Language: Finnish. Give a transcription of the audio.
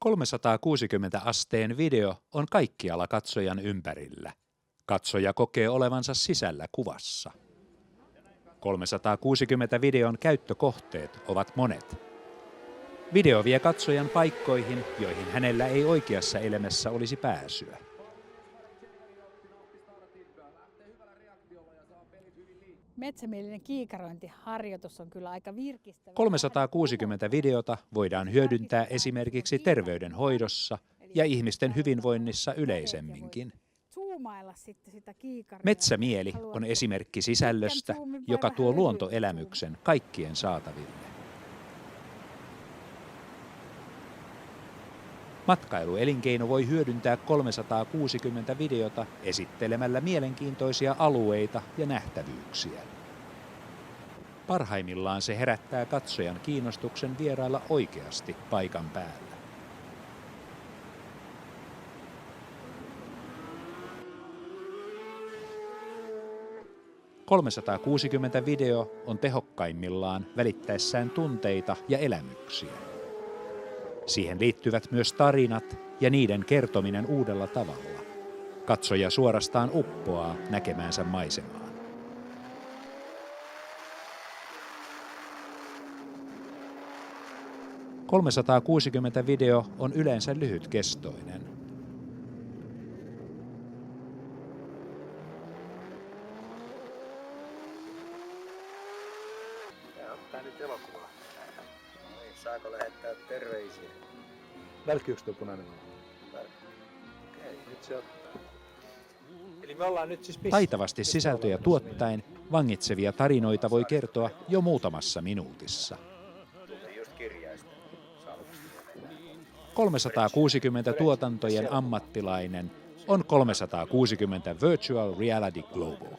360 asteen video on kaikkialla katsojan ympärillä. Katsoja kokee olevansa sisällä kuvassa. 360 videon käyttökohteet ovat monet. Video vie katsojan paikkoihin, joihin hänellä ei oikeassa elämässä olisi pääsyä. Metsämielinen kiikarointiharjoitus on kyllä aika virkistävä. 360 videota voidaan hyödyntää esimerkiksi terveydenhoidossa ja ihmisten hyvinvoinnissa yleisemminkin. Metsämieli on esimerkki sisällöstä, joka tuo luontoelämyksen kaikkien saataville. Matkailuelinkeino voi hyödyntää 360 videota esittelemällä mielenkiintoisia alueita ja nähtävyyksiä. Parhaimmillaan se herättää katsojan kiinnostuksen vierailla oikeasti paikan päällä. ...360 video on tehokkaimmillaan välittäessään tunteita ja elämyksiä. Siihen liittyvät myös tarinat ja niiden kertominen uudella tavalla. Katsoja suorastaan uppoaa näkemäänsä maisemaan. ...360 video on yleensä lyhytkestoinen. Tää nyt elokuvaa. No niin, saako lähettää terveisiä? Välkkyykö tuo punainen? Okei, Nyt se ottaa. Eli me ollaan nyt siis Taitavasti sisältöjä tuottaen vangitsevia tarinoita voi kertoa jo muutamassa minuutissa. Tuli just kirjaista. 360 tuotantojen ammattilainen on 360 Virtual Reality Global.